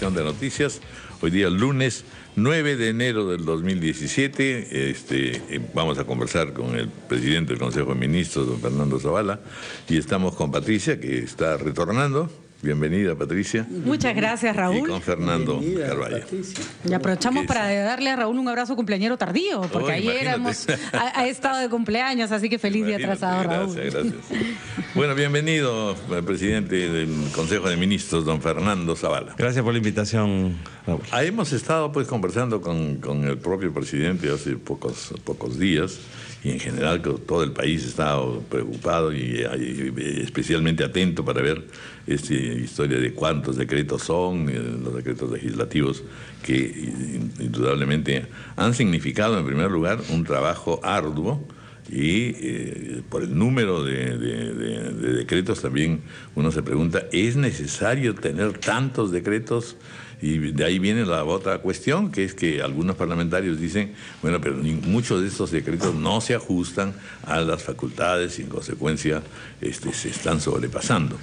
Estación de Noticias. Hoy día lunes 9 de enero del 2017. Vamos a conversar con el presidente del Consejo de Ministros, don Fernando Zavala, y estamos con Patricia, que está retornando. Bienvenida, Patricia. Muchas gracias, Raúl. Y con Fernando Carvalho. Y aprovechamos para darle a Raúl un abrazo cumpleañero tardío, porque ayer ha estado de cumpleaños, así que feliz día atrasado, Raúl. Gracias. Bueno, bienvenido, presidente del Consejo de Ministros, don Fernando Zavala. Gracias por la invitación, Raúl. Hemos estado conversando con el propio presidente hace pocos días, y en general todo el país está preocupado y especialmente atento para ver esta historia de cuántos decretos son, los decretos legislativos que indudablemente han significado en primer lugar un trabajo arduo, y por el número de decretos también uno se pregunta, ¿es necesario tener tantos decretos? Y de ahí viene la otra cuestión, que es que algunos parlamentarios dicen, bueno, pero muchos de estos decretos no se ajustan a las facultades y en consecuencia se están sobrepasando.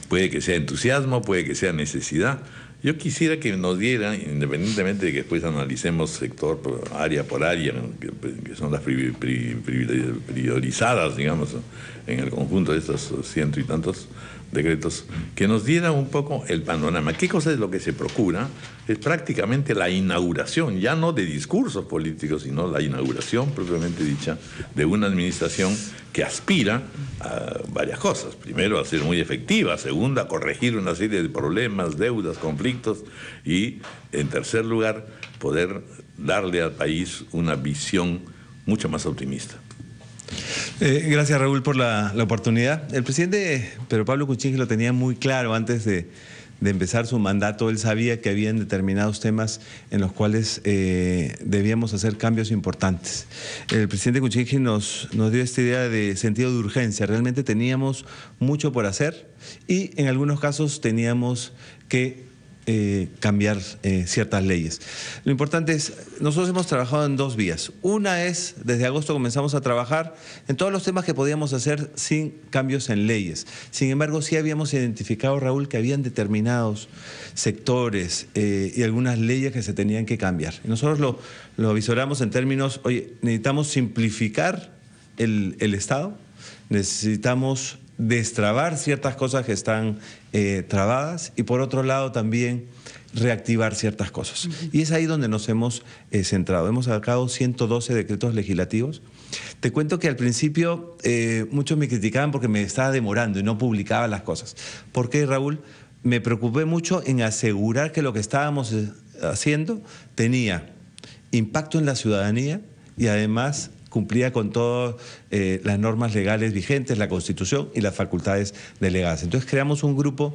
Puede que sea entusiasmo, puede que sea necesidad. Yo quisiera que nos diera, independientemente de que después analicemos sector, área por área, que son las priorizadas, digamos, en el conjunto de estos ciento y tantos decretos, que nos diera un poco el panorama. ¿Qué cosa es lo que se procura? Es prácticamente la inauguración, ya no de discursos políticos, sino la inauguración propiamente dicha de una administración que aspira a varias cosas. Primero, a ser muy efectiva. Segundo, a corregir una serie de problemas, deudas, conflictos. Y, en tercer lugar, poder darle al país una visión mucho más optimista. Gracias, Raúl, por la oportunidad. El presidente Pedro Pablo Kuczynski lo tenía muy claro antes de empezar su mandato. Él sabía que habían determinados temas en los cuales debíamos hacer cambios importantes. El presidente Kuczynski nos dio esta idea de sentido de urgencia. Realmente teníamos mucho por hacer y en algunos casos teníamos que cambiar ciertas leyes. Lo importante es, nosotros hemos trabajado en dos vías. Una es, desde agosto comenzamos a trabajar en todos los temas que podíamos hacer sin cambios en leyes. Sin embargo, sí habíamos identificado, Raúl, que habían determinados sectores y algunas leyes que se tenían que cambiar. Y nosotros lo avisoramos en términos, oye, necesitamos simplificar el Estado, necesitamos destrabar ciertas cosas que están trabadas y por otro lado también reactivar ciertas cosas. Y es ahí donde nos hemos centrado. Hemos sacado 112 decretos legislativos. Te cuento que al principio muchos me criticaban porque me estaba demorando y no publicaba las cosas. ¿Por qué, Raúl? Me preocupé mucho en asegurar que lo que estábamos haciendo tenía impacto en la ciudadanía y además cumplía con todas las normas legales vigentes, la Constitución y las facultades delegadas. Entonces creamos un grupo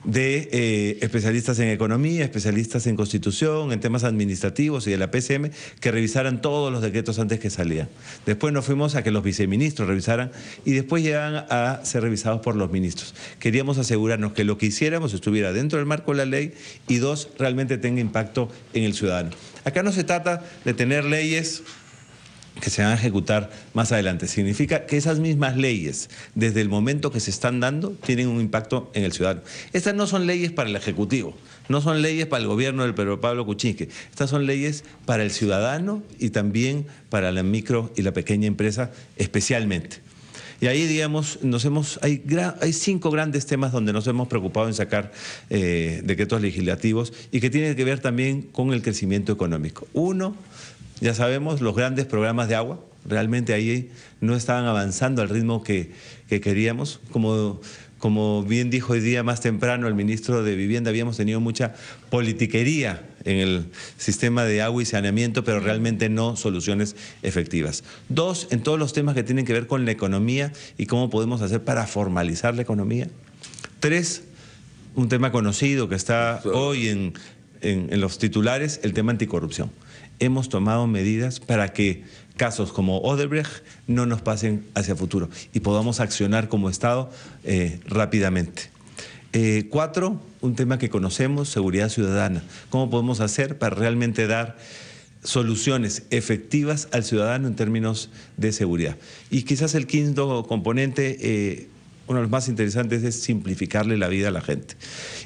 de especialistas en economía, especialistas en Constitución, en temas administrativos y de la PCM, que revisaran todos los decretos antes que salían. Después nos fuimos a que los viceministros revisaran y después llegaban a ser revisados por los ministros. Queríamos asegurarnos que lo que hiciéramos estuviera dentro del marco de la ley y dos, realmente tenga impacto en el ciudadano. Acá no se trata de tener leyes que se van a ejecutar más adelante. Significa que esas mismas leyes, desde el momento que se están dando, tienen un impacto en el ciudadano. Estas no son leyes para el Ejecutivo, no son leyes para el gobierno del Pedro Pablo Kuczynski. Estas son leyes para el ciudadano y también para la micro y la pequeña empresa especialmente. Y ahí, digamos, hay 5 grandes temas donde nos hemos preocupado en sacar decretos legislativos y que tienen que ver también con el crecimiento económico. Uno, ya sabemos, los grandes programas de agua, realmente ahí no estaban avanzando al ritmo que queríamos. Como bien dijo hoy día más temprano el ministro de Vivienda, habíamos tenido mucha politiquería en el sistema de agua y saneamiento, pero realmente no soluciones efectivas. 2, en todos los temas que tienen que ver con la economía y cómo podemos hacer para formalizar la economía. 3, un tema conocido que está hoy en los titulares, el tema anticorrupción. Hemos tomado medidas para que casos como Odebrecht no nos pasen hacia futuro y podamos accionar como Estado rápidamente. 4, un tema que conocemos, seguridad ciudadana. ¿Cómo podemos hacer para realmente dar soluciones efectivas al ciudadano en términos de seguridad? Y quizás el quinto componente, uno de los más interesantes es simplificarle la vida a la gente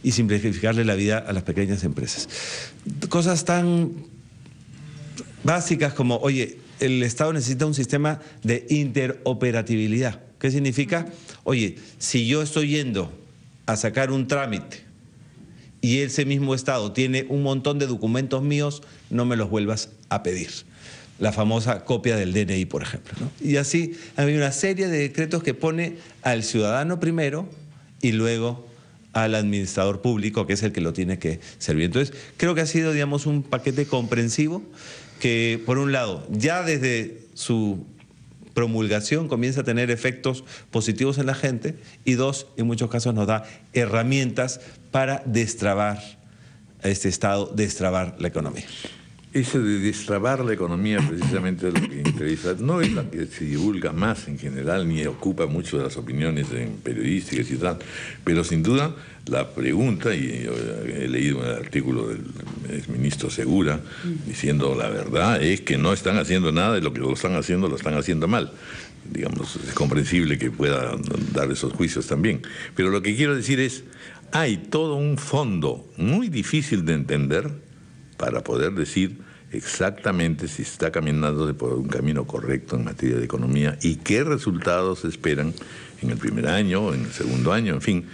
y simplificarle la vida a las pequeñas empresas. Cosas tan básicas como, oye, el Estado necesita un sistema de interoperabilidad. ¿Qué significa? Oye, si yo estoy yendo a sacar un trámite y ese mismo Estado tiene un montón de documentos míos, no me los vuelvas a pedir. La famosa copia del DNI, por ejemplo, ¿no? Y así hay una serie de decretos que pone al ciudadano primero y luego al administrador público, que es el que lo tiene que servir. Entonces, creo que ha sido, digamos, un paquete comprensivo que, por un lado, ya desde su promulgación comienza a tener efectos positivos en la gente, y dos, en muchos casos nos da herramientas para destrabar a este Estado, destrabar la economía. Ese de destrabar la economía precisamente es lo que interesa. No es la que se divulga más en general, ni ocupa mucho de las opiniones periodísticas y tal, pero sin duda la pregunta, y yo he leído un artículo del exministro Segura diciendo la verdad, es que no están haciendo nada y lo que lo están haciendo mal. Digamos, es comprensible que pueda dar esos juicios también. Pero lo que quiero decir es, hay todo un fondo muy difícil de entender para poder decir exactamente si está caminando por un camino correcto en materia de economía y qué resultados se esperan en el primer año, en el segundo año, en fin.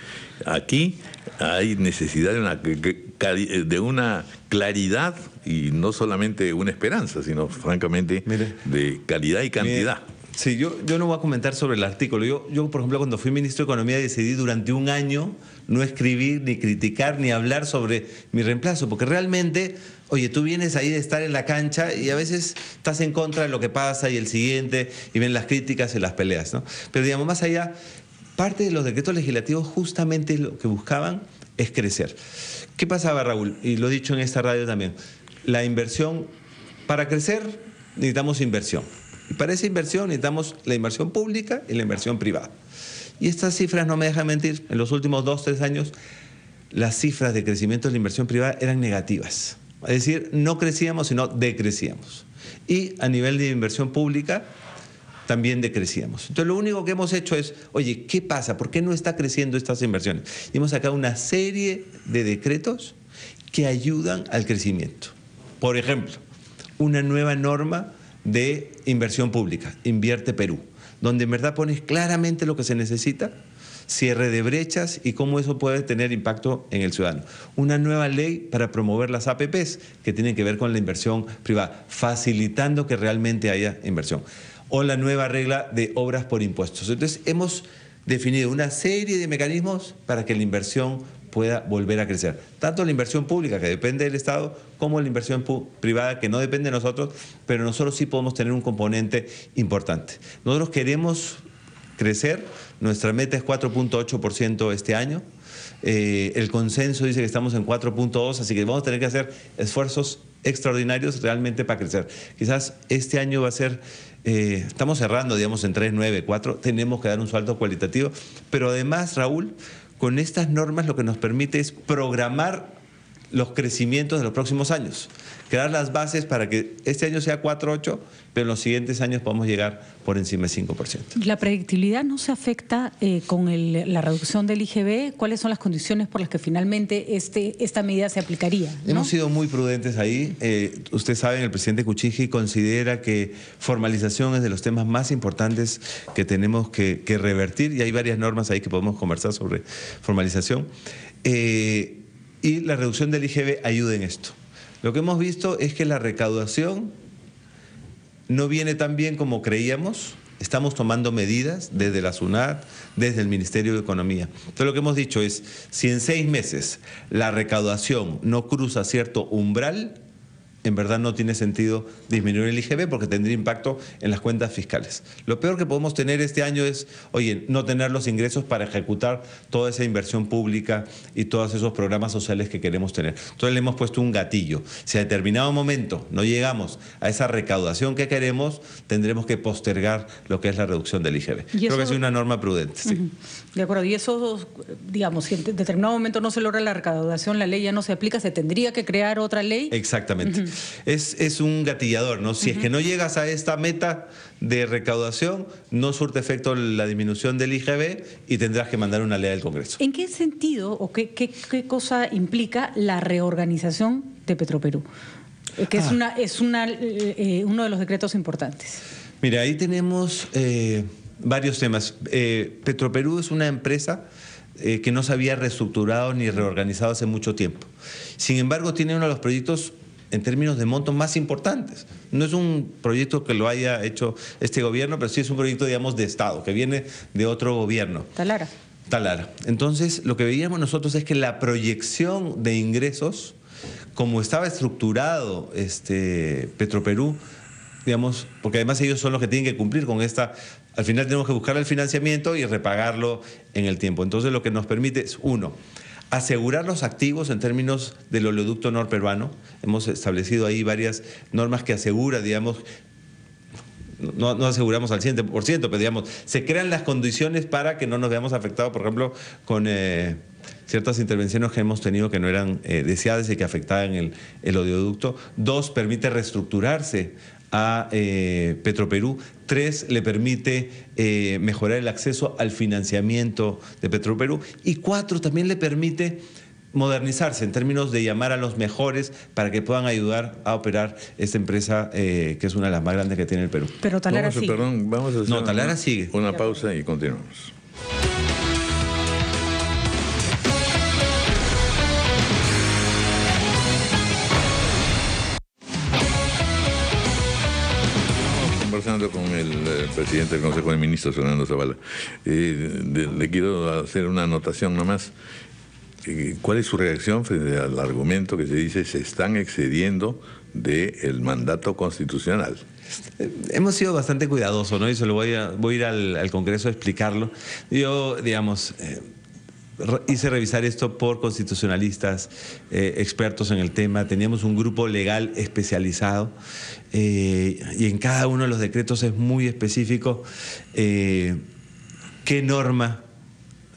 Aquí hay necesidad de una claridad y no solamente una esperanza, sino francamente de calidad y cantidad. Sí, yo no voy a comentar sobre el artículo. Yo, por ejemplo, cuando fui ministro de Economía decidí durante un año no escribir, ni criticar, ni hablar sobre mi reemplazo, porque realmente, oye, tú vienes ahí de estar en la cancha y a veces estás en contra de lo que pasa y el siguiente, y ven las críticas y las peleas, ¿no? Pero digamos, más allá, parte de los decretos legislativos justamente lo que buscaban es crecer. ¿Qué pasaba, Raúl? Y lo he dicho en esta radio también. La inversión, para crecer necesitamos inversión. Y para esa inversión necesitamos la inversión pública y la inversión privada. Y estas cifras no me dejan mentir. En los últimos 2 o 3 años, las cifras de crecimiento de la inversión privada eran negativas. Es decir, no crecíamos, sino decrecíamos. Y a nivel de inversión pública, también decrecíamos. Entonces, lo único que hemos hecho es, oye, ¿qué pasa? ¿Por qué no está creciendo estas inversiones? Y hemos sacado una serie de decretos que ayudan al crecimiento. Por ejemplo, una nueva norma de inversión pública, Invierte Perú, donde en verdad pones claramente lo que se necesita, cierre de brechas y cómo eso puede tener impacto en el ciudadano. Una nueva ley para promover las APPs, que tienen que ver con la inversión privada, facilitando que realmente haya inversión. O la nueva regla de obras por impuestos. Entonces, hemos definido una serie de mecanismos para que la inversión pueda volver a crecer. Tanto la inversión pública, que depende del Estado, como la inversión privada, que no depende de nosotros, pero nosotros sí podemos tener un componente importante. Nosotros queremos crecer, nuestra meta es 4.8% este año, el consenso dice que estamos en 4.2, así que vamos a tener que hacer esfuerzos extraordinarios realmente para crecer. Quizás este año va a ser, estamos cerrando, digamos, en 3.9, 4, tenemos que dar un salto cualitativo, pero además, Raúl, con estas normas lo que nos permite es programar los crecimientos de los próximos años, crear las bases para que este año sea 4.8, pero en los siguientes años podamos llegar por encima del 5%. ¿La predictibilidad no se afecta con la reducción del IGB? ¿Cuáles son las condiciones por las que finalmente esta medida se aplicaría, ¿no? Hemos sido muy prudentes ahí. Ustedes saben, el presidente Kuczynski considera que formalización es de los temas más importantes que tenemos que revertir, y hay varias normas ahí que podemos conversar sobre formalización. Y la reducción del IGB ayuda en esto. Lo que hemos visto es que la recaudación no viene tan bien como creíamos. Estamos tomando medidas desde la SUNAT, desde el Ministerio de Economía. Entonces, lo que hemos dicho es, si en 6 meses la recaudación no cruza cierto umbral, en verdad no tiene sentido disminuir el IGB porque tendría impacto en las cuentas fiscales. Lo peor que podemos tener este año es, oye, no tener los ingresos para ejecutar toda esa inversión pública y todos esos programas sociales que queremos tener. Entonces le hemos puesto un gatillo. Si a determinado momento no llegamos a esa recaudación que queremos, tendremos que postergar lo que es la reducción del IGB. Creo que es una norma prudente. Sí. De acuerdo. Y eso, digamos, si en determinado momento no se logra la recaudación, la ley ya no se aplica, ¿se tendría que crear otra ley? Exactamente. es un gatillador, ¿no? Si es que no llegas a esta meta de recaudación, no surte efecto la disminución del IGB y tendrás que mandar una ley al Congreso. ¿En qué sentido o qué cosa implica la reorganización de Petroperú? Que es uno de los decretos importantes. Mira, ahí tenemos varios temas. Petroperú es una empresa que no se había reestructurado ni reorganizado hace mucho tiempo. Sin embargo, tiene uno de los proyectos en términos de monto más importantes. No es un proyecto que lo haya hecho este gobierno, pero sí es un proyecto, digamos, de Estado, que viene de otro gobierno. Talara. Entonces, lo que veíamos nosotros es que la proyección de ingresos, como estaba estructurado Petroperú, digamos, porque además ellos son los que tienen que cumplir con esta. Al final tenemos que buscar el financiamiento y repagarlo en el tiempo. Entonces, lo que nos permite es, uno, asegurar los activos en términos del oleoducto norperuano. Hemos establecido ahí varias normas que aseguran, digamos, no aseguramos al 100%, pero digamos, se crean las condiciones para que no nos veamos afectados, por ejemplo, con ciertas intervenciones que hemos tenido que no eran deseadas y que afectaban el oleoducto. Dos, permite reestructurarse a Petroperú. Tres, le permite mejorar el acceso al financiamiento de Petroperú. Y cuatro, también le permite modernizarse en términos de llamar a los mejores para que puedan ayudar a operar esta empresa que es una de las más grandes que tiene el Perú. Pero Talara sigue. Perdón, vamos a hacer Talara sigue. Una pausa y continuamos. Conversando con el presidente del Consejo de Ministros, Fernando Zavala. Le quiero hacer una anotación nomás. ¿Cuál es su reacción frente al argumento que se dice se están excediendo del mandato constitucional? Hemos sido bastante cuidadosos, ¿no? Y se lo voy a ir al Congreso a explicarlo. Yo, digamos, hice revisar esto por constitucionalistas, expertos en el tema. Teníamos un grupo legal especializado y en cada uno de los decretos es muy específico qué norma,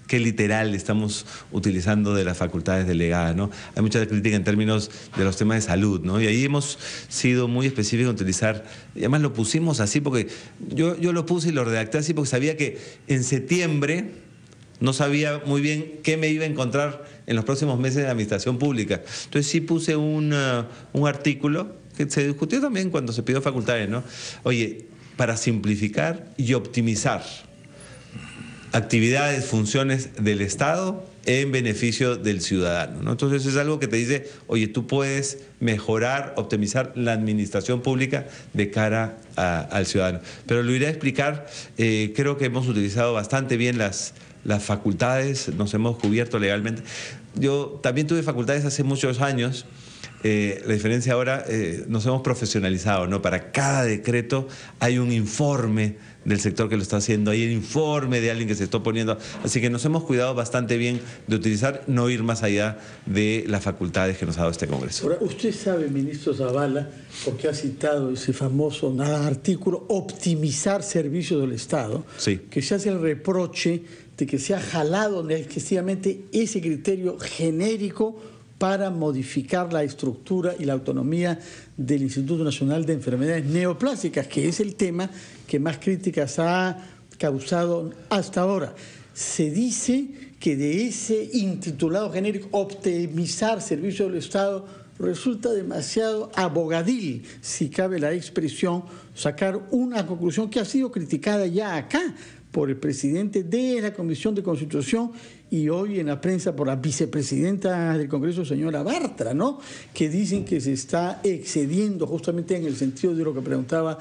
qué literal estamos utilizando de las facultades delegadas, ¿no? Hay mucha crítica en términos de los temas de salud, ¿no? Y ahí hemos sido muy específicos en utilizar, y además lo pusimos así porque yo lo puse y lo redacté así porque sabía que en septiembre no sabía muy bien qué me iba a encontrar en los próximos meses de administración pública. Entonces sí puse un artículo que se discutió también cuando se pidió facultades, ¿no? Oye, para simplificar y optimizar actividades, funciones del Estado en beneficio del ciudadano, ¿no? Entonces es algo que te dice, oye, tú puedes mejorar, optimizar la administración pública de cara al ciudadano. Pero lo iré a explicar. Creo que hemos utilizado bastante bien las facultades, nos hemos cubierto legalmente. Yo también tuve facultades hace muchos años. La diferencia ahora, nos hemos profesionalizado, ¿no? Para cada decreto hay un informe del sector que lo está haciendo, hay el informe de alguien que se está oponiendo, así que nos hemos cuidado bastante bien de utilizar, no ir más allá de las facultades que nos ha dado este Congreso. Ahora, usted sabe, ministro Zavala, porque ha citado ese famoso artículo, optimizar servicios del Estado, sí, que se hace el reproche de que se ha jalado excesivamente ese criterio genérico para modificar la estructura y la autonomía del Instituto Nacional de Enfermedades Neoplásicas, que es el tema que más críticas ha causado hasta ahora. Se dice que de ese intitulado genérico, optimizar servicios del Estado, resulta demasiado abogadil, si cabe la expresión, sacar una conclusión que ha sido criticada ya acá por el presidente de la Comisión de Constitución y hoy en la prensa por la vicepresidenta del Congreso, señora Bartra, ¿no? Que dicen que se está excediendo justamente en el sentido de lo que presentaba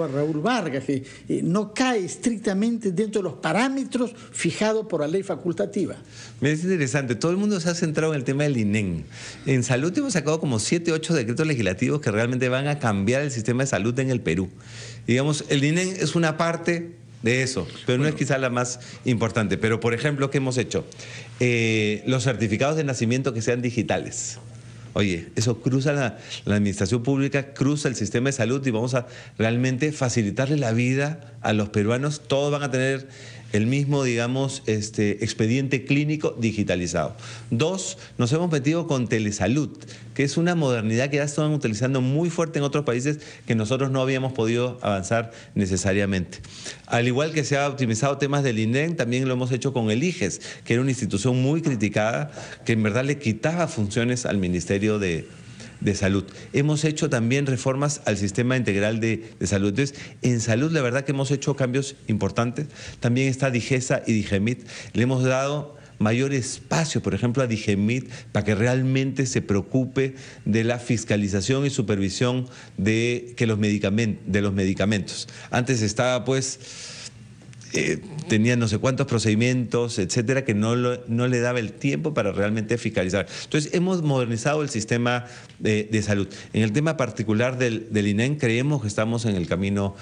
Raúl Vargas, que no cae estrictamente dentro de los parámetros fijados por la ley facultativa. Es interesante, todo el mundo se ha centrado en el tema del INEM. En salud hemos sacado como 7, 8 decretos legislativos que realmente van a cambiar el sistema de salud en el Perú. Digamos, el INEM es una parte de eso, pero no es quizá la más importante. Pero, por ejemplo, ¿qué hemos hecho? Los certificados de nacimiento que sean digitales. Oye, eso cruza la administración pública, cruza el sistema de salud y vamos a realmente facilitarle la vida a los peruanos, todos van a tener el mismo, digamos, expediente clínico digitalizado. 2, nos hemos metido con telesalud, que es una modernidad que ya están utilizando muy fuerte en otros países que nosotros no habíamos podido avanzar necesariamente. Al igual que se ha optimizado temas del INEM, también lo hemos hecho con el IGES, que era una institución muy criticada, que en verdad le quitaba funciones al Ministerio de Salud. Hemos hecho también reformas al sistema integral de salud. Entonces, en salud la verdad que hemos hecho cambios importantes. También está DIGESA y DIGEMIT. Le hemos dado mayor espacio, por ejemplo, a DIGEMIT para que realmente se preocupe de la fiscalización y supervisión de los medicamentos. Antes estaba tenía no sé cuántos procedimientos, etcétera, que no le daba el tiempo para realmente fiscalizar. Entonces, hemos modernizado el sistema de salud. En el tema particular del INEM, creemos que estamos en el camino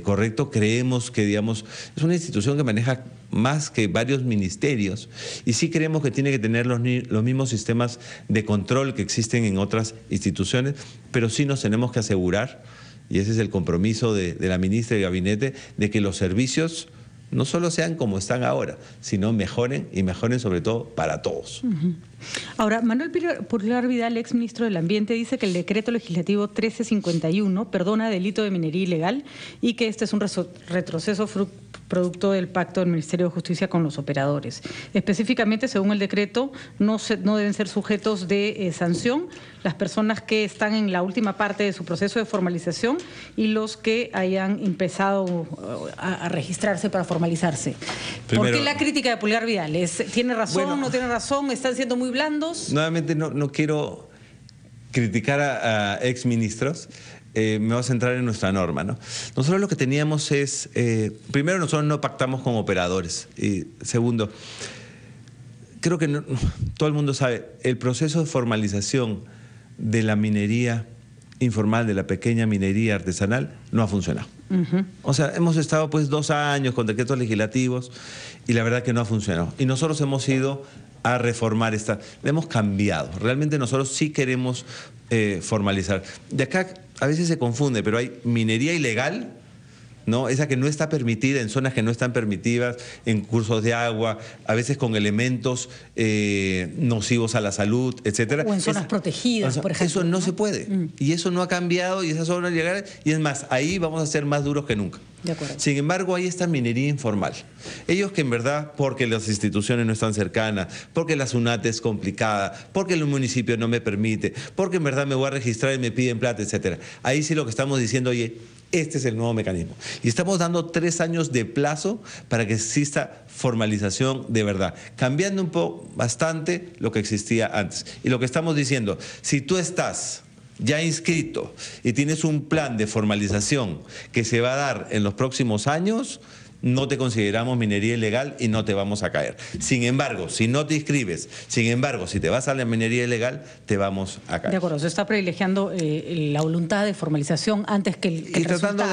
correcto. Creemos que, digamos, es una institución que maneja más que varios ministerios y sí creemos que tiene que tener los mismos sistemas de control que existen en otras instituciones, pero sí nos tenemos que asegurar, y ese es el compromiso de la ministra y del gabinete, de que los servicios no solo sean como están ahora, sino mejoren y mejoren sobre todo para todos. Ahora, Manuel Pulgar Vidal, ex ministro del Ambiente, dice que el decreto legislativo 1351 perdona delito de minería ilegal y que este es un retroceso producto del pacto del Ministerio de Justicia con los operadores. Específicamente, según el decreto, no deben ser sujetos de sanción las personas que están en la última parte de su proceso de formalización y los que hayan empezado a registrarse para formalizarse. ¿Por qué la crítica de Pulgar Vidal? ¿Tiene razón, no tiene razón? ¿Están siendo muy blandos? Nuevamente, no quiero criticar a exministros. Me voy a centrar en nuestra norma, ¿no? Nosotros lo que teníamos es, primero, nosotros no pactamos con operadores. Y segundo, creo que todo el mundo sabe, el proceso de formalización de la minería informal, de la pequeña minería artesanal, no ha funcionado. O sea, hemos estado 2 años con decretos legislativos y la verdad que no ha funcionado. Y nosotros hemos ido a reformar le hemos cambiado. Realmente nosotros sí queremos formalizar. De acá a veces se confunde, pero hay minería ilegal, ¿no? Esa que no está permitida en zonas que no están permitidas, en cursos de agua, a veces con elementos nocivos a la salud, etcétera. O en zonas protegidas, por ejemplo. Eso no se puede. Y eso no ha cambiado y esas zonas llegarán. Y es más, ahí vamos a ser más duros que nunca. De acuerdo. Sin embargo, hay esta minería informal. Ellos que en verdad, porque las instituciones no están cercanas, porque la SUNAT es complicada, porque el municipio no me permite, porque en verdad me voy a registrar y me piden plata, etcétera. Ahí sí lo que estamos diciendo, oye, este es el nuevo mecanismo. Y estamos dando 3 años de plazo para que exista formalización de verdad, cambiando un poco bastante lo que existía antes. Y lo que estamos diciendo, si tú estás ya inscrito y tienes un plan de formalización que se va a dar en los próximos años, no te consideramos minería ilegal y no te vamos a caer. Sin embargo, si no te inscribes, sin embargo, si te vas a la minería ilegal, te vamos a caer. De acuerdo, se está privilegiando la voluntad de formalización antes que el tratando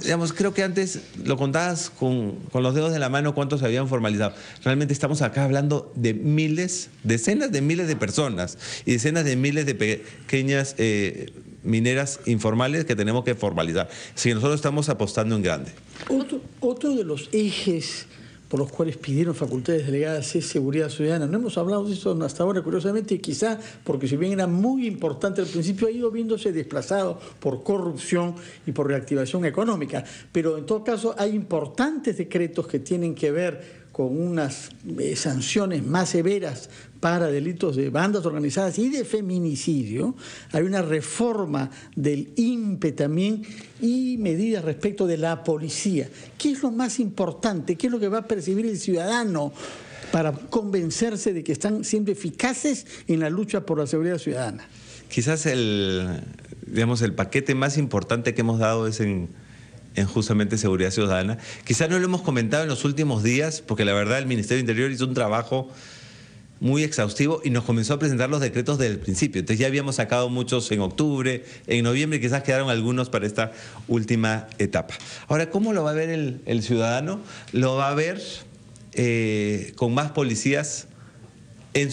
digamos, creo que antes lo contabas con los dedos de la mano cuántos se habían formalizado. Realmente estamos acá hablando de miles, decenas de miles de personas y decenas de miles de pequeñas mineras informales que tenemos que formalizar. Si nosotros estamos apostando en grande. Otro de los ejes por los cuales pidieron facultades delegadas es seguridad ciudadana. No hemos hablado de eso hasta ahora, curiosamente, y quizá porque si bien era muy importante al principio, ha ido viéndose desplazado por corrupción y por reactivación económica. Pero en todo caso hay importantes decretos que tienen que ver con unas sanciones más severas para delitos de bandas organizadas y de feminicidio. Hay una reforma del INPE también y medidas respecto de la policía. ¿Qué es lo más importante? ¿Qué es lo que va a percibir el ciudadano para convencerse de que están siendo eficaces en la lucha por la seguridad ciudadana? Quizás el paquete más importante que hemos dado es en justamente seguridad ciudadana. Quizás no lo hemos comentado en los últimos días, porque la verdad el Ministerio del Interior hizo un trabajo muy exhaustivo y nos comenzó a presentar los decretos desde el principio. Entonces ya habíamos sacado muchos en octubre, en noviembre, quizás quedaron algunos para esta última etapa. Ahora, ¿cómo lo va a ver el ciudadano? Lo va a ver con más policías en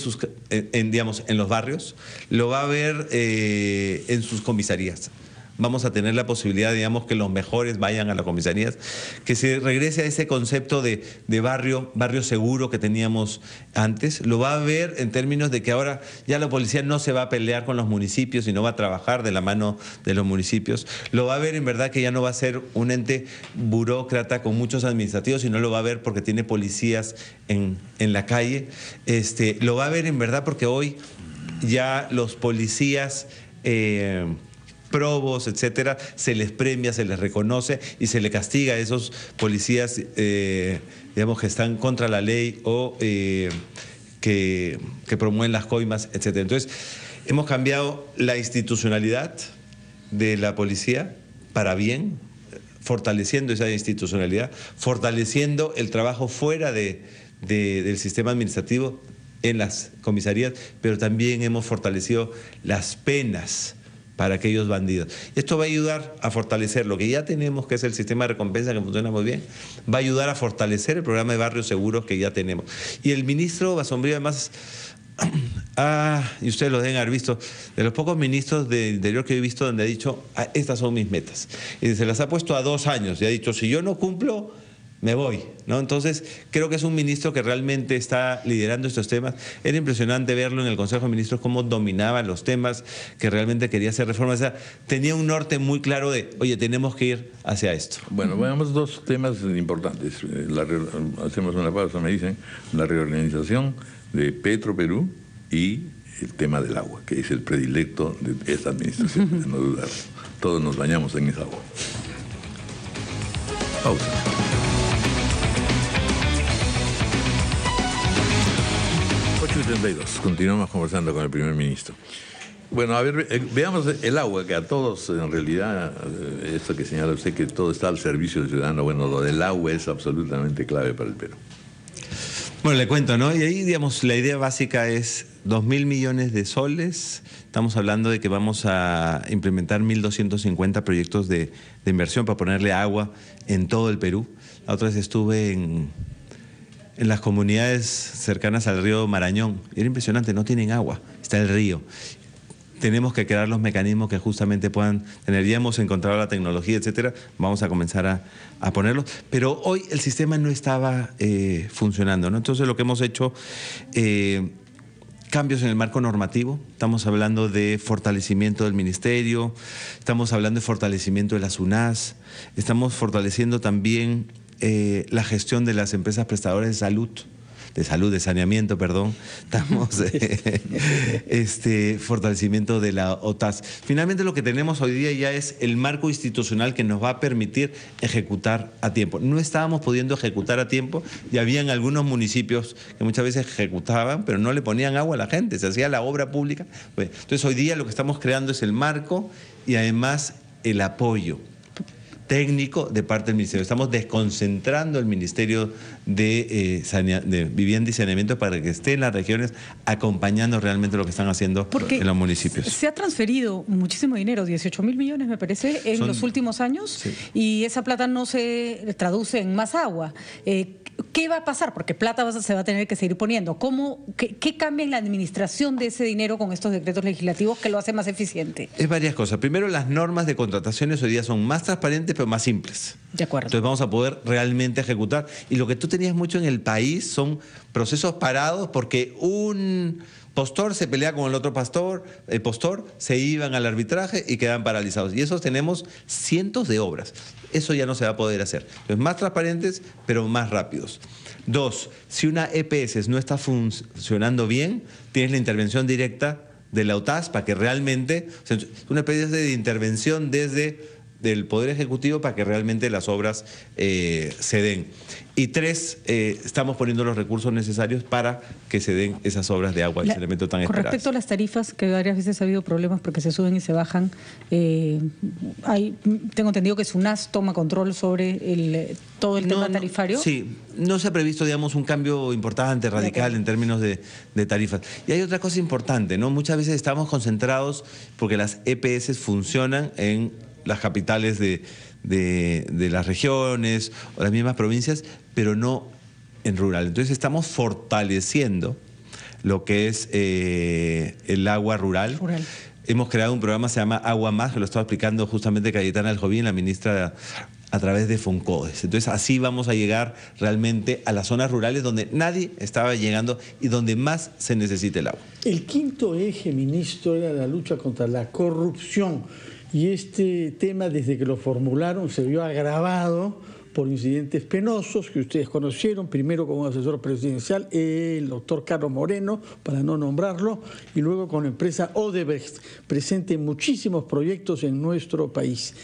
los barrios, lo va a ver en sus comisarías. vamos a tener la posibilidad, digamos, que los mejores vayan a las comisarías, que se regrese a ese concepto de barrio seguro que teníamos antes. Lo va a ver en términos de que ahora ya la policía no se va a pelear con los municipios, sino va a trabajar de la mano de los municipios. Lo va a ver en verdad que ya no va a ser un ente burócrata con muchos administrativos, sino lo va a ver porque tiene policías en la calle. Lo va a ver en verdad porque hoy ya los policías probos, etcétera, se les premia, se les reconoce y se le castiga a esos policías, digamos, que están contra la ley o que promueven las coimas, etcétera. Entonces, hemos cambiado la institucionalidad de la policía para bien, fortaleciendo esa institucionalidad, fortaleciendo el trabajo fuera del sistema administrativo en las comisarías, pero también hemos fortalecido las penas para aquellos bandidos. Esto va a ayudar a fortalecer lo que ya tenemos, que es el sistema de recompensa que funciona muy bien, va a ayudar a fortalecer el programa de barrios seguros que ya tenemos. Y el ministro Basombrío, además, y ustedes lo deben haber visto, de los pocos ministros de Interior que he visto donde ha dicho, estas son mis metas. Y se las ha puesto a 2 años y ha dicho, si yo no cumplo, me voy, ¿no? Entonces, creo que es un ministro que realmente está liderando estos temas. Era impresionante verlo en el Consejo de Ministros, cómo dominaba los temas, que realmente quería hacer reformas. O sea, tenía un norte muy claro de, oye, tenemos que ir hacia esto. Bueno, veamos 2 temas importantes. Hacemos una pausa, me dicen, la reorganización de Petroperú y el tema del agua, que es el predilecto de esta administración, no dudarlo. Todos nos bañamos en esa agua. Pausa. Continuamos conversando con el primer ministro. Bueno, a ver, veamos el agua, que a todos, en realidad, esto que señala usted, que todo está al servicio del ciudadano, bueno, lo del agua es absolutamente clave para el Perú. Bueno, le cuento, ¿no? Y ahí, digamos, la idea básica es 2.000 millones de soles. Estamos hablando de que vamos a implementar 1.250 proyectos de inversión para ponerle agua en todo el Perú. La otra vez estuve en las comunidades cercanas al río Marañón. Era impresionante, no tienen agua, está el río. Tenemos que crear los mecanismos que justamente puedan tener. Ya hemos encontrado la tecnología, etcétera. Vamos a comenzar a ponerlos. Pero hoy el sistema no estaba funcionando, ¿no? Entonces lo que hemos hecho, cambios en el marco normativo. Estamos hablando de fortalecimiento del ministerio, estamos hablando de fortalecimiento de la SUNAS, estamos fortaleciendo también la gestión de las empresas prestadoras de saneamiento, perdón. Estamos fortalecimiento de la OTAS. Finalmente lo que tenemos hoy día ya es el marco institucional que nos va a permitir ejecutar a tiempo. No estábamos pudiendo ejecutar a tiempo y habían algunos municipios que muchas veces ejecutaban, pero no le ponían agua a la gente, se hacía la obra pública. Entonces hoy día lo que estamos creando es el marco y además el apoyo técnico de parte del Ministerio. Estamos desconcentrando el Ministerio de Vivienda y Saneamiento para que esté en las regiones acompañando realmente lo que están haciendo en los municipios. Se ha transferido muchísimo dinero, 18.000 millones me parece, en los últimos años, sí. Y esa plata no se traduce en más agua. ¿Qué va a pasar? Porque plata se va a tener que seguir poniendo. ¿Qué cambia en la administración de ese dinero con estos decretos legislativos que lo hace más eficiente? Es varias cosas. Primero, las normas de contrataciones hoy día son más transparentes pero más simples. De acuerdo. Entonces vamos a poder realmente ejecutar. Y lo que tú tenías mucho en el país son procesos parados porque un postor se pelea con el otro postor, se iban al arbitraje y quedan paralizados. Y esos tenemos cientos de obras. Eso ya no se va a poder hacer. Entonces, más transparentes, pero más rápidos. 2, si una EPS no está funcionando bien, tienes la intervención directa de la OTAS para que realmente, o sea, una EPS de intervención desde del Poder Ejecutivo para que realmente las obras se den. Y 3, estamos poniendo los recursos necesarios para que se den esas obras de agua y saneamiento tan esperadas. Con respecto a las tarifas, que varias veces ha habido problemas porque se suben y se bajan, tengo entendido que SUNAS toma control sobre todo el tema tarifario. Sí, no se ha previsto, digamos, un cambio importante, radical en términos de tarifas. Y hay otra cosa importante, ¿no? Muchas veces estamos concentrados porque las EPS funcionan en las capitales de las regiones o las mismas provincias, pero no en rural. Entonces estamos fortaleciendo lo que es el agua rural. hemos creado un programa que se llama Agua Más, que lo estaba explicando justamente Cayetana Aljovín, la ministra, a través de Foncodes. Entonces así vamos a llegar realmente a las zonas rurales donde nadie estaba llegando y donde más se necesita el agua. El quinto eje, ministro, era la lucha contra la corrupción. Y este tema, desde que lo formularon, se vio agravado por incidentes penosos que ustedes conocieron, primero con un asesor presidencial, el doctor Carlos Moreno, para no nombrarlo, y luego con la empresa Odebrecht, presente en muchísimos proyectos en nuestro país.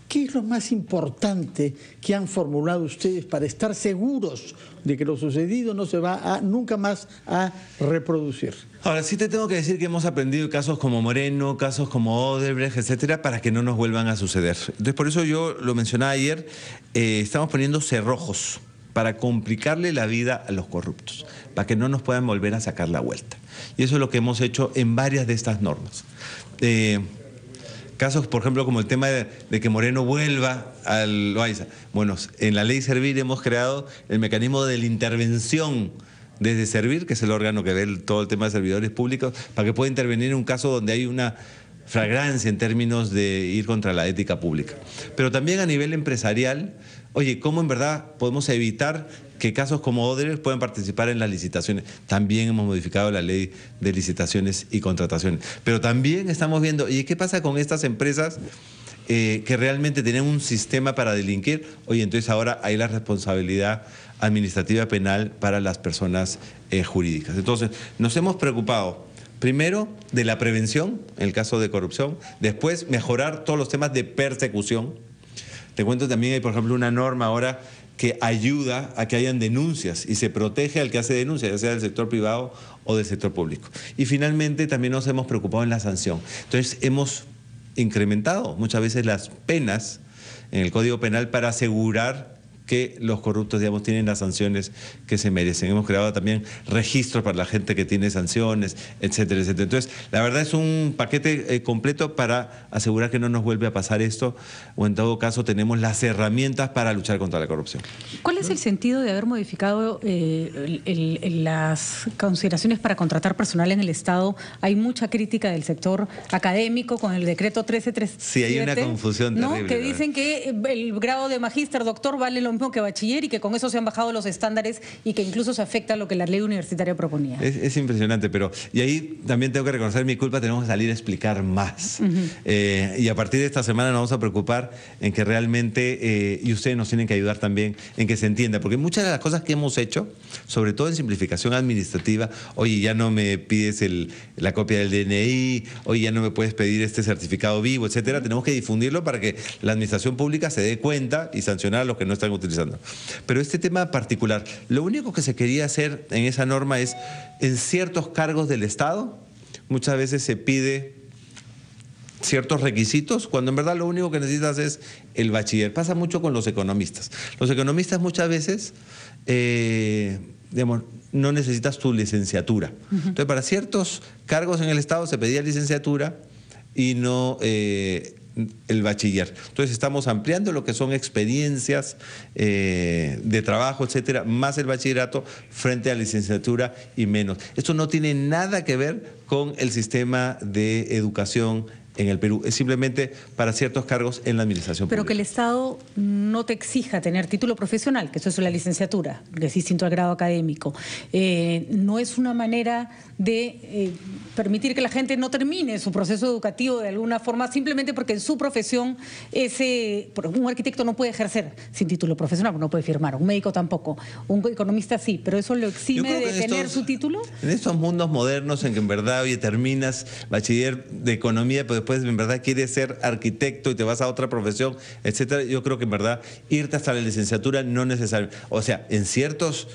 ¿Qué es lo más importante que han formulado ustedes para estar seguros de que lo sucedido no se va nunca más a reproducir? Ahora, sí te tengo que decir que hemos aprendido casos como Moreno, casos como Odebrecht, etcétera, para que no nos vuelvan a suceder. Entonces, por eso yo lo mencionaba ayer, estamos poniendo cerrojos para complicarle la vida a los corruptos, para que no nos puedan volver a sacar la vuelta. Y eso es lo que hemos hecho en varias de estas normas. Casos, por ejemplo, como el tema de que Moreno vuelva al Loaiza. Bueno, en la ley Servir hemos creado el mecanismo de la intervención desde Servir, que es el órgano que ve todo el tema de servidores públicos, para que pueda intervenir en un caso donde hay una flagrancia en términos de ir contra la ética pública. Pero también a nivel empresarial, oye, ¿cómo en verdad podemos evitar que casos como Odebrecht puedan participar en las licitaciones? También hemos modificado la ley de licitaciones y contrataciones. Pero también estamos viendo, ¿y qué pasa con estas empresas que realmente tienen un sistema para delinquir? Oye, entonces ahora hay la responsabilidad administrativa penal para las personas jurídicas. Entonces, nos hemos preocupado primero de la prevención, en el caso de corrupción, después mejorar todos los temas de persecución. Te cuento también, hay por ejemplo una norma ahora que ayuda a que hayan denuncias y se protege al que hace denuncias, ya sea del sector privado o del sector público. Y finalmente también nos hemos preocupado en la sanción. Entonces hemos incrementado muchas veces las penas en el Código Penal para asegurar que los corruptos, digamos, tienen las sanciones que se merecen. Hemos creado también registros para la gente que tiene sanciones, etcétera, etcétera. Entonces, la verdad es un paquete completo para asegurar que no nos vuelve a pasar esto, o en todo caso tenemos las herramientas para luchar contra la corrupción. ¿Cuál es el sentido de haber modificado las consideraciones para contratar personal en el Estado? Hay mucha crítica del sector académico con el decreto 1337. Sí, hay una confusión terrible, ¿no? Que dicen que el grado de magíster, doctor, vale lo mismo que bachiller y que con eso se han bajado los estándares y que incluso se afecta a lo que la ley universitaria proponía. Es impresionante, pero y ahí también tengo que reconocer mi culpa, tenemos que salir a explicar más. Y a partir de esta semana nos vamos a preocupar en que realmente, y ustedes nos tienen que ayudar también en que se entienda, porque muchas de las cosas que hemos hecho, sobre todo en simplificación administrativa, oye, ya no me pides la copia del DNI, oye, ya no me puedes pedir este certificado vivo, etcétera, tenemos que difundirlo para que la administración pública se dé cuenta y sancionar a los que no están utilizando. Pero este tema particular, lo único que se quería hacer en esa norma es, en ciertos cargos del Estado, muchas veces se pide ciertos requisitos, cuando en verdad lo único que necesitas es el bachiller. Pasa mucho con los economistas. Los economistas muchas veces, digamos, no necesitas tu licenciatura. Entonces, para ciertos cargos en el Estado se pedía licenciatura y no el bachiller. Entonces estamos ampliando lo que son experiencias de trabajo, etcétera, más el bachillerato frente a la licenciatura y menos. Esto no tiene nada que ver con el sistema de educación en el Perú, es simplemente para ciertos cargos en la administración pública. Pero que el Estado no te exija tener título profesional, que eso es la licenciatura, que es distinto al grado académico, no es una manera de permitir que la gente no termine su proceso educativo de alguna forma, simplemente porque en su profesión un arquitecto no puede ejercer sin título profesional, no puede firmar, un médico tampoco, un economista sí, pero eso lo exime de tener su título. En estos mundos modernos en que en verdad, oye, terminas bachiller de economía, pero después en verdad quieres ser arquitecto y te vas a otra profesión, etcétera, yo creo que en verdad irte hasta la licenciatura no es necesario. O sea, en ciertas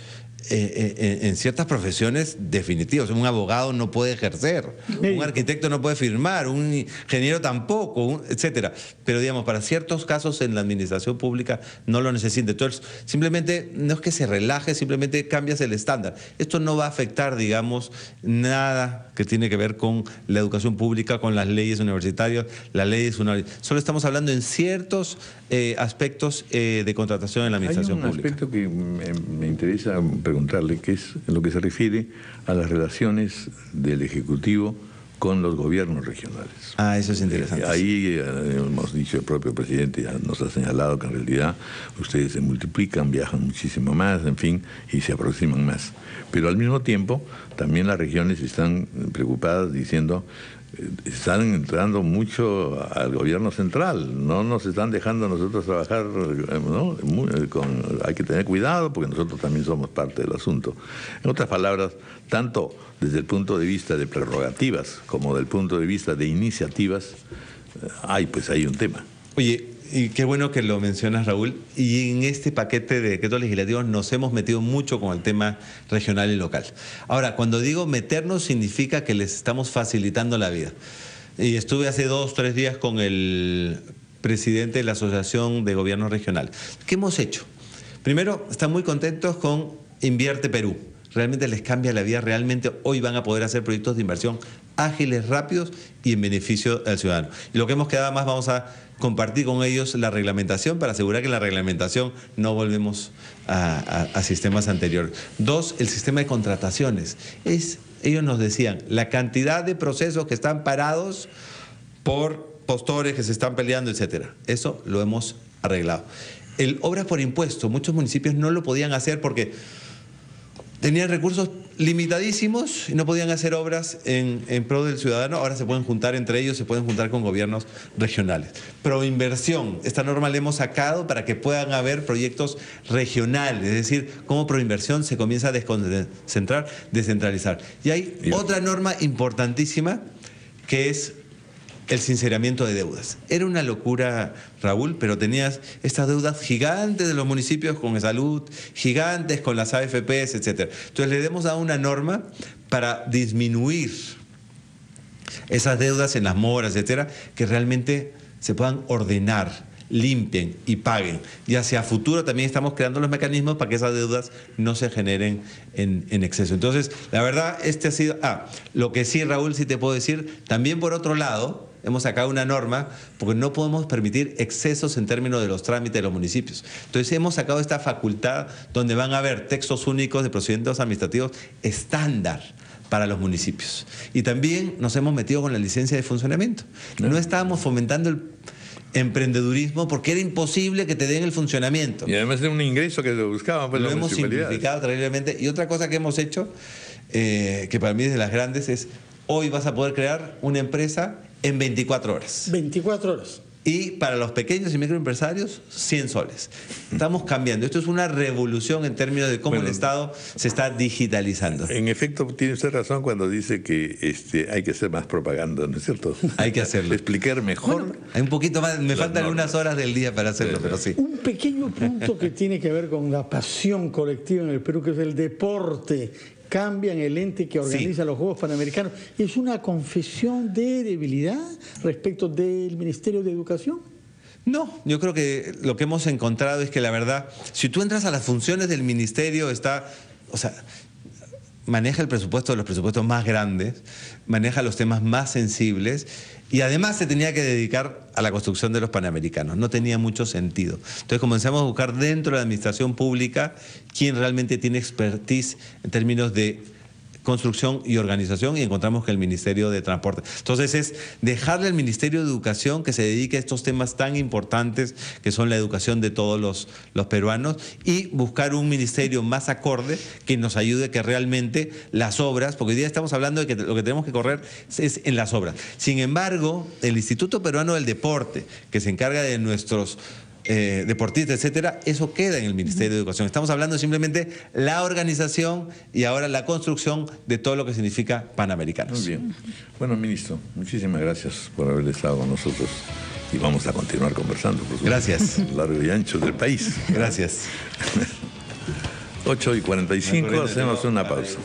profesiones definitivas, un abogado no puede ejercer, un arquitecto no puede firmar, un ingeniero tampoco, etcétera. Pero digamos, para ciertos casos en la administración pública no lo necesita. Entonces, simplemente no es que se relaje, simplemente cambias el estándar. Esto no va a afectar, digamos, nada que tiene que ver con la educación pública, con las leyes universitarias, las leyes universitarias. Solo estamos hablando en ciertos aspectos de contratación en la administración pública. Hay un aspecto que me interesa preguntarle, que es en lo que se refiere a las relaciones del Ejecutivo con los gobiernos regionales. Ah, eso es interesante. Ahí hemos dicho, el propio presidente ya nos ha señalado que en realidad ustedes se multiplican, viajan muchísimo más, en fin, y se aproximan más. Pero al mismo tiempo, también las regiones están preocupadas diciendo, están entrando mucho al gobierno central, no nos están dejando a nosotros trabajar, ¿no? Hay que tener cuidado porque nosotros también somos parte del asunto. En otras palabras, tanto desde el punto de vista de prerrogativas como del punto de vista de iniciativas, hay un tema. Oye, y qué bueno que lo mencionas, Raúl. Y en este paquete de decretos legislativos nos hemos metido mucho con el tema regional y local. Ahora, cuando digo meternos, significa que les estamos facilitando la vida. Y estuve hace 2 o 3 días con el presidente de la Asociación de Gobiernos Regionales. ¿Qué hemos hecho? Primero, están muy contentos con Invierte Perú. Realmente les cambia la vida, realmente hoy van a poder hacer proyectos de inversión ágiles, rápidos y en beneficio del ciudadano. Y lo que hemos quedado más, vamos a compartir con ellos la reglamentación para asegurar que en la reglamentación no volvemos a sistemas anteriores. 2, el sistema de contrataciones. Ellos nos decían, la cantidad de procesos que están parados por postores que se están peleando, etcétera. Eso lo hemos arreglado. El obras por impuesto, muchos municipios no lo podían hacer porque tenían recursos limitadísimos y no podían hacer obras en pro del ciudadano. Ahora se pueden juntar entre ellos, se pueden juntar con gobiernos regionales. Proinversión, esta norma la hemos sacado para que puedan haber proyectos regionales, es decir, cómo proinversión se comienza a desconcentrar, descentralizar. Y hay otra norma importantísima que es el sinceramiento de deudas. Era una locura, Raúl, pero tenías estas deudas gigantes de los municipios con salud, gigantes con las AFPs, etcétera. Entonces le hemos dado una norma para disminuir esas deudas en las moras, etcétera, que realmente se puedan ordenar, limpien y paguen. Y hacia futuro también estamos creando los mecanismos para que esas deudas no se generen en exceso. Entonces, la verdad, este ha sido... lo que sí, Raúl, sí te puedo decir, también por otro lado, hemos sacado una norma porque no podemos permitir excesos en términos de los trámites de los municipios. Entonces hemos sacado esta facultad donde van a haber textos únicos de procedimientos administrativos estándar para los municipios. Y también nos hemos metido con la licencia de funcionamiento. No estábamos fomentando el emprendedurismo porque era imposible que te den el funcionamiento. Y además de un ingreso que lo buscaban. Pues, lo hemos simplificado terriblemente. Y otra cosa que hemos hecho, que para mí es de las grandes, es hoy vas a poder crear una empresa en 24 horas. 24 horas. Y para los pequeños y microempresarios, 100 soles. Estamos cambiando. Esto es una revolución en términos de cómo el Estado se está digitalizando. En efecto, tiene usted razón cuando dice que hay que hacer más propaganda, ¿no es cierto? Hay que hacerlo. Explicar mejor. Bueno, hay un poquito más, me faltan unas horas del día para hacerlo, pero sí. Un pequeño punto que tiene que ver con la pasión colectiva en el Perú, que es el deporte. Cambian el ente que organiza los Juegos Panamericanos. ¿Es una confesión de debilidad respecto del Ministerio de Educación? No, yo creo que lo que hemos encontrado es que la verdad, si tú entras a las funciones del ministerio, maneja el presupuesto de los presupuestos más grandes, maneja los temas más sensibles y además se tenía que dedicar a la construcción de los Panamericanos. No tenía mucho sentido. Entonces comenzamos a buscar dentro de la administración pública quién realmente tiene expertise en términos de construcción y organización y encontramos que el Ministerio de Transporte. Entonces es dejarle al Ministerio de Educación que se dedique a estos temas tan importantes que son la educación de todos los peruanos y buscar un ministerio más acorde que nos ayude que realmente las obras, porque hoy día estamos hablando de que lo que tenemos que correr es en las obras. Sin embargo, el Instituto Peruano del Deporte, que se encarga de nuestros deportistas, etcétera, eso queda en el Ministerio de Educación. Estamos hablando simplemente la organización y ahora la construcción de todo lo que significa Panamericanos. Muy bien. Bueno, ministro, muchísimas gracias por haber estado con nosotros y vamos a continuar conversando, por supuesto. Gracias. Largo y ancho del país. Gracias. 8:45, hacemos una pausa.